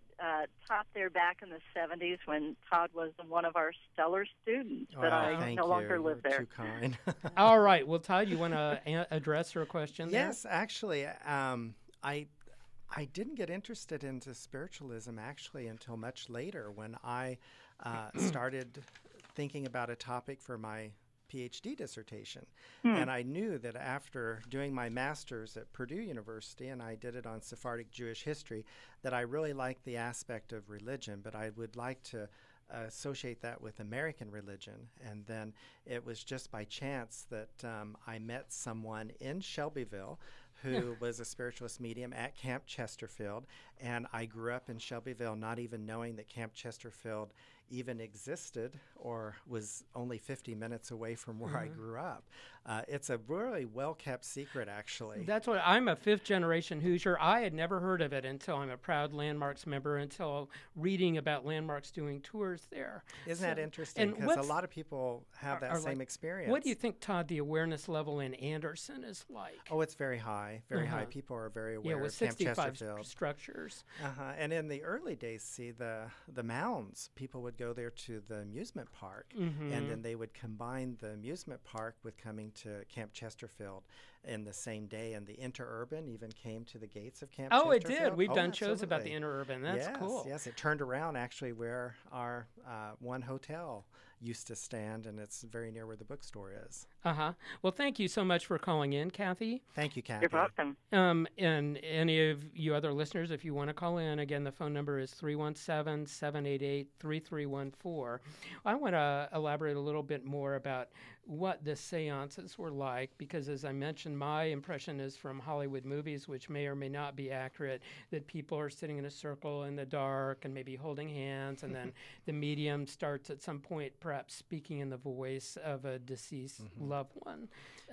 taught there back in the 70s when Todd was one of our stellar students, but I thank no you. longer live You're there. Too kind. All right. Well, Todd, you want to address her question there? Yes, actually, I didn't get interested into spiritualism actually until much later when I started thinking about a topic for my PhD dissertation. And I knew that after doing my master's at Purdue University, and I did it on Sephardic Jewish history, that I really liked the aspect of religion, but I would like to associate that with American religion. And then it was just by chance that I met someone in Shelbyville who was a spiritualist medium at Camp Chesterfield, and I grew up in Shelbyville not even knowing that Camp Chesterfield even existed or was only 50 minutes away from where I grew up. It's a really well-kept secret, actually. That's what I'm a fifth-generation Hoosier. I had never heard of it until I'm a proud Landmarks member, until reading about Landmarks doing tours there. Isn't that interesting? Because a lot of people have that same experience. What do you think, Todd, the awareness level in Anderson is like? Oh, it's very high, very high. People are very aware with of Camp 65 Chesterfield. structures. And in the early days, see, the mounds, people would go there to the amusement park, and then they would combine the amusement park with coming to Camp Chesterfield in the same day, and the interurban even came to the gates of Camp Oh, it Chesterfield. did. We've done shows about the interurban. That's cool. Yes, it turned around actually where our one hotel used to stand, and it's very near where the bookstore is. Well, thank you so much for calling in, Kathy. Thank you, Kathy. You're welcome. And any of you other listeners, if you want to call in, again, the phone number is 317-788-3314. I want to elaborate a little bit more about what the seances were like, because as I mentioned, my impression is from Hollywood movies, which may or may not be accurate, that people are sitting in a circle in the dark and maybe holding hands, and then the medium starts at some point perhaps speaking in the voice of a deceased loved one.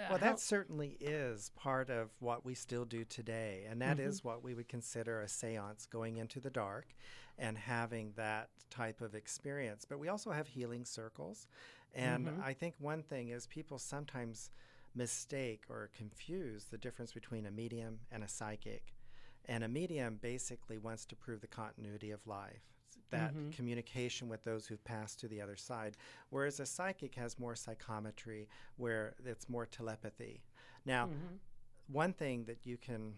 Well, that certainly is part of what we still do today, and that is what we would consider a seance, going into the dark and having that type of experience. But we also have healing circles, and I think one thing is people sometimes mistake or confuse the difference between a medium and a psychic. And a medium basically wants to prove the continuity of life, that communication with those who've passed to the other side, whereas a psychic has more psychometry, where it's more telepathy. Now, one thing that you can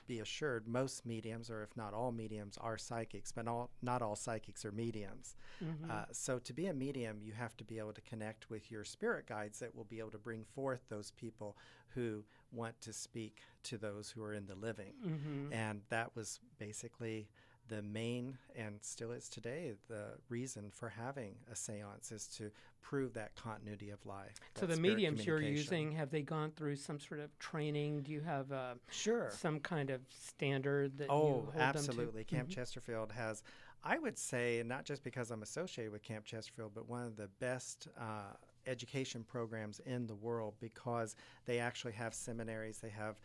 be assured, most mediums, or if not all mediums, are psychics, but not all psychics are mediums. So to be a medium, you have to be able to connect with your spirit guides that will be able to bring forth those people who want to speak to those who are in the living. And that was basically the main, and still is today, the reason for having a seance is to prove that continuity of life. So the mediums you're using, have they gone through some sort of training? Do you have some kind of standard that you hold absolutely. them to? Camp Chesterfield has, I would say, not just because I'm associated with Camp Chesterfield, but one of the best education programs in the world, because they actually have seminaries, they have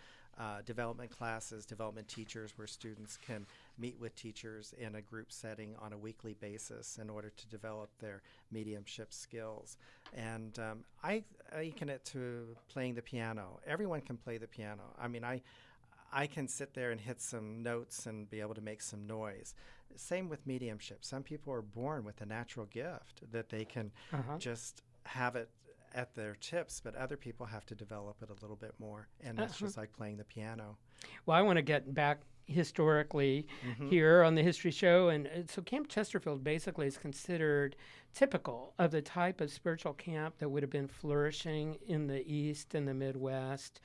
development classes, development teachers, where students can meet with teachers in a group setting on a weekly basis in order to develop their mediumship skills. And I liken it to playing the piano. Everyone can play the piano. I mean, I can sit there and hit some notes and be able to make some noise. Same with mediumship. Some people are born with a natural gift that they can just have it at their tips, but other people have to develop it a little bit more, and that's just like playing the piano. Well, I want to get back historically here on the History Show, and so Camp Chesterfield basically is considered typical of the type of spiritual camp that would have been flourishing in the East and the Midwest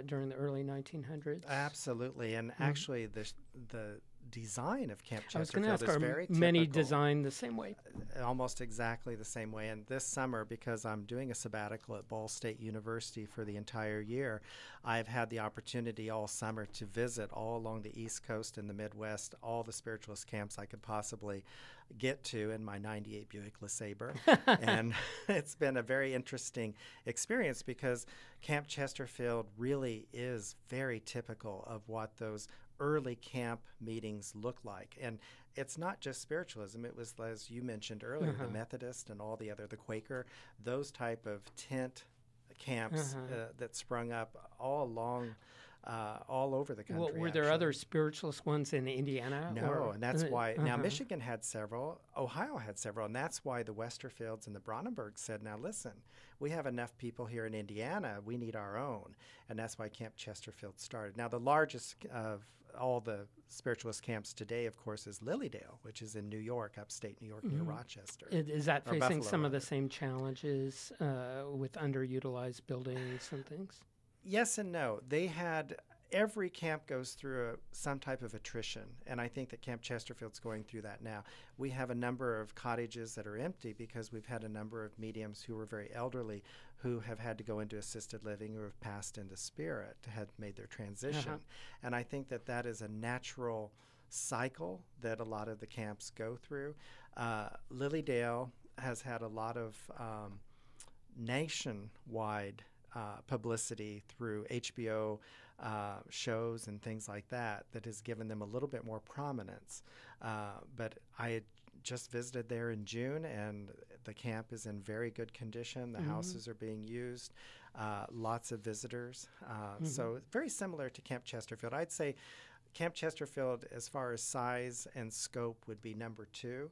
during the early 1900s. Absolutely, and actually the design of Camp I was going to Chesterfield ask, is are very typical. many designed the same way? Almost exactly the same way. And this summer, because I'm doing a sabbatical at Ball State University for the entire year, I've had the opportunity all summer to visit all along the East Coast and the Midwest, all the spiritualist camps I could possibly get to in my 98 Buick LeSabre. And it's been a very interesting experience, because Camp Chesterfield really is very typical of what those early camp meetings look like. And it's not just spiritualism. It was, as you mentioned earlier, the Methodist and all the other, the Quaker, those type of tent camps that sprung up all along, all over the country. Well, were there other spiritualist ones in Indiana? No, and that's why. Now, Michigan had several, Ohio had several, and that's why the Westerfields and the Brandenburgs said, now listen, we have enough people here in Indiana, we need our own. And that's why Camp Chesterfield started. Now, the largest of all the spiritualist camps today, of course, is Lilydale, which is in New York, upstate New York, near Rochester. Is that facing Buffalo, some of the same challenges with underutilized buildings and things? Yes and no. They had, every camp goes through some type of attrition, and I think that Camp Chesterfield's going through that now. We have a number of cottages that are empty because we've had a number of mediums who were very elderly who have had to go into assisted living or have passed into spirit, had made their transition. And I think that that is a natural cycle that a lot of the camps go through. Lilydale has had a lot of nationwide publicity through HBO shows and things like that has given them a little bit more prominence. But I had just visited there in June, and the camp is in very good condition. The houses are being used, lots of visitors. So very similar to Camp Chesterfield. I'd say Camp Chesterfield, as far as size and scope, would be number 2.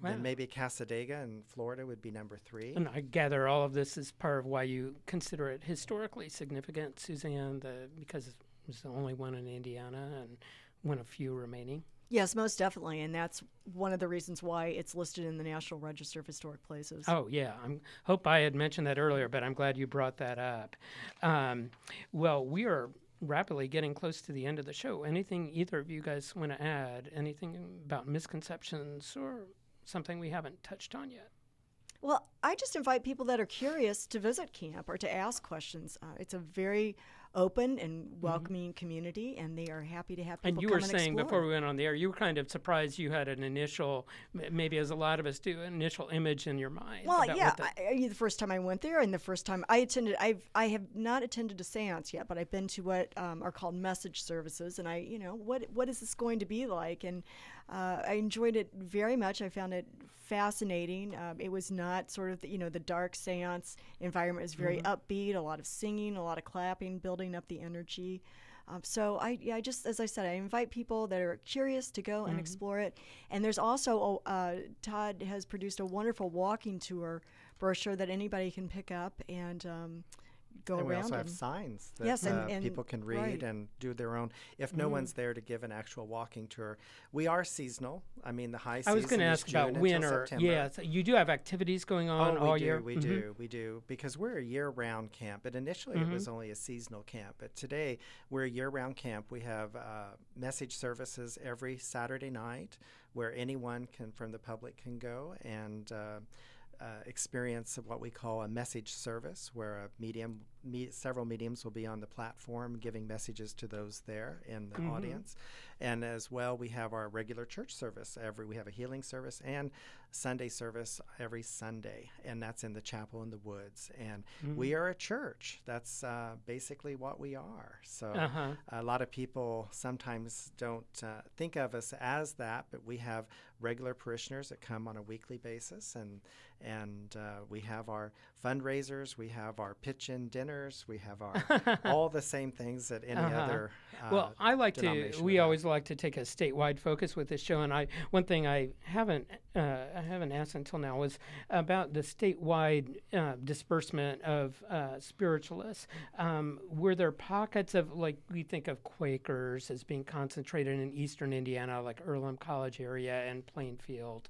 Then maybe Casadega in Florida would be number 3. And I gather all of this is part of why you consider it historically significant, Suzanne, because it was the only one in Indiana and one of few remaining. Yes, most definitely, and that's one of the reasons why it's listed in the National Register of Historic Places. Oh, yeah. I hope I had mentioned that earlier, but I'm glad you brought that up. Well, we are rapidly getting close to the end of the show. Anything either of you guys want to add? Anything about misconceptions or something we haven't touched on yet? Well, I just invite people that are curious to visit camp or to ask questions. It's a very open and welcoming community, and they are happy to have people And you come were and saying explore. before we went on the air, you were kind of surprised you had an initial, maybe as a lot of us do, an initial image in your mind. Well, about yeah, what the first time I went there, and the first time I attended, I have not attended a seance yet, but I've been to what are called message services, and what is this going to be like? And I enjoyed it very much. I found it fascinating. It was not sort of the dark seance environment. It was very upbeat, a lot of singing, a lot of clapping, building up the energy. So I just, as I said, I invite people that are curious to go and explore it. And there's also, Todd has produced a wonderful walking tour brochure that anybody can pick up and go and around. We also have signs that yes, and people can read and do their own. If no one's there to give an actual walking tour, we are seasonal. I mean, the high season. I was going to ask about winter. Yeah, so you do have activities going on all year. We do, because we're a year-round camp. But initially, it was only a seasonal camp. But today, we're a year-round camp. We have message services every Saturday night, where anyone from the public can go and experience what we call a message service, where several mediums will be on the platform giving messages to those there in the audience. And as well, we have our regular church service. We have a healing service and Sunday service every Sunday, and that's in the chapel in the woods. And we are a church. That's basically what we are. So a lot of people sometimes don't think of us as that, but we have regular parishioners that come on a weekly basis, and we have our fundraisers, we have our pitch-in dinners, we have our all the same things that any other well, I like to. denomination We would have. always like to take a statewide focus with this show, and one thing I haven't asked until now was about the statewide disbursement of spiritualists. Were there pockets of, like, we think of Quakers as being concentrated in eastern Indiana, like Earlham College area and Plainfield?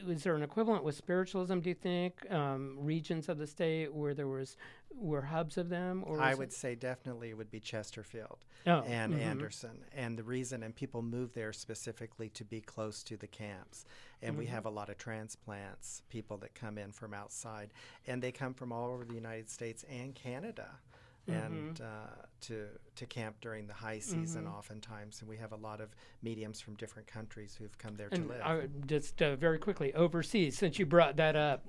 Was there an equivalent with spiritualism, do you think, regions of the state where there were hubs of them? Or I would say definitely it would be Chesterfield and Anderson. And the reason, and people move there specifically to be close to the camps. And we have a lot of transplants, people that come in from outside. And they come from all over the United States and Canada. And to camp during the high season oftentimes. And we have a lot of mediums from different countries who've come there to live. Just very quickly, overseas, since you brought that up,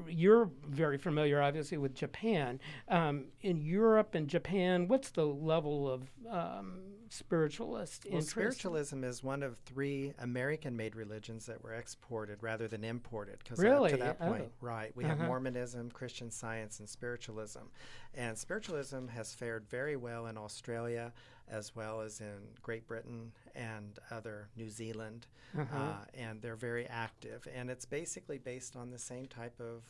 you're very familiar, obviously, with Japan. In Europe and Japan, what's the level of spiritualist interest? Spiritualism is one of 3 American-made religions that were exported rather than imported. Because really? Up to that point, right, we have Mormonism, Christian Science, and spiritualism. And spiritualism has fared very well in Australia, as well as in Great Britain and New Zealand, and they're very active. And it's basically based on the same type of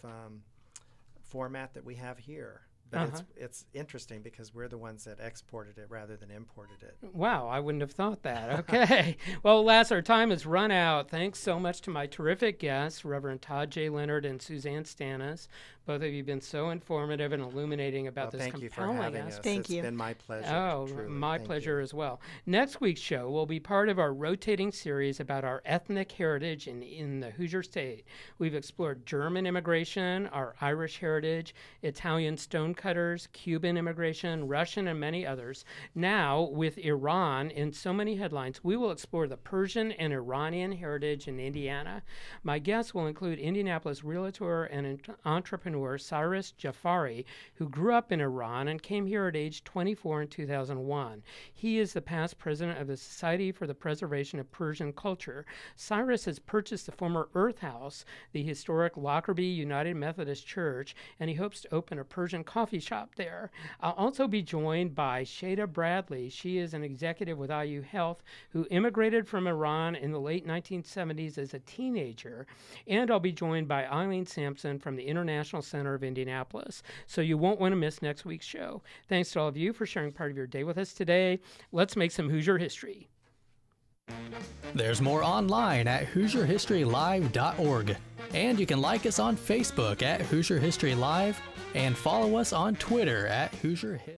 format that we have here. But it's interesting because we're the ones that exported it rather than imported it. Wow, I wouldn't have thought that. Okay. Well, alas, our time has run out. Thanks so much to my terrific guests, Reverend Todd J. Leonard and Suzanne Stannis. Both of you have been so informative and illuminating about this thank you for compelling having us. Thank you. It's been my pleasure. Oh, truly. my Thank pleasure you. as well. Next week's show will be part of our rotating series about our ethnic heritage in the Hoosier State. We've explored German immigration, our Irish heritage, Italian stonecutters, Cuban immigration, Russian, and many others. Now, with Iran in so many headlines, we will explore the Persian and Iranian heritage in Indiana. My guests will include Indianapolis realtor and entrepreneur Cyrus Jafari, who grew up in Iran and came here at age 24 in 2001. He is the past president of the Society for the Preservation of Persian Culture. Cyrus has purchased the former Earth House, the historic Lockerbie United Methodist Church, and he hopes to open a Persian coffee shop there. I'll also be joined by Shada Bradley. She is an executive with IU Health who immigrated from Iran in the late 1970s as a teenager. And I'll be joined by Eileen Sampson from the International Center of Indianapolis. So you won't want to miss next week's show. Thanks to all of you for sharing part of your day with us today. Let's make some Hoosier history. There's more online at HoosierHistoryLive.org. And you can like us on Facebook at Hoosier History Live and follow us on Twitter at Hoosier History.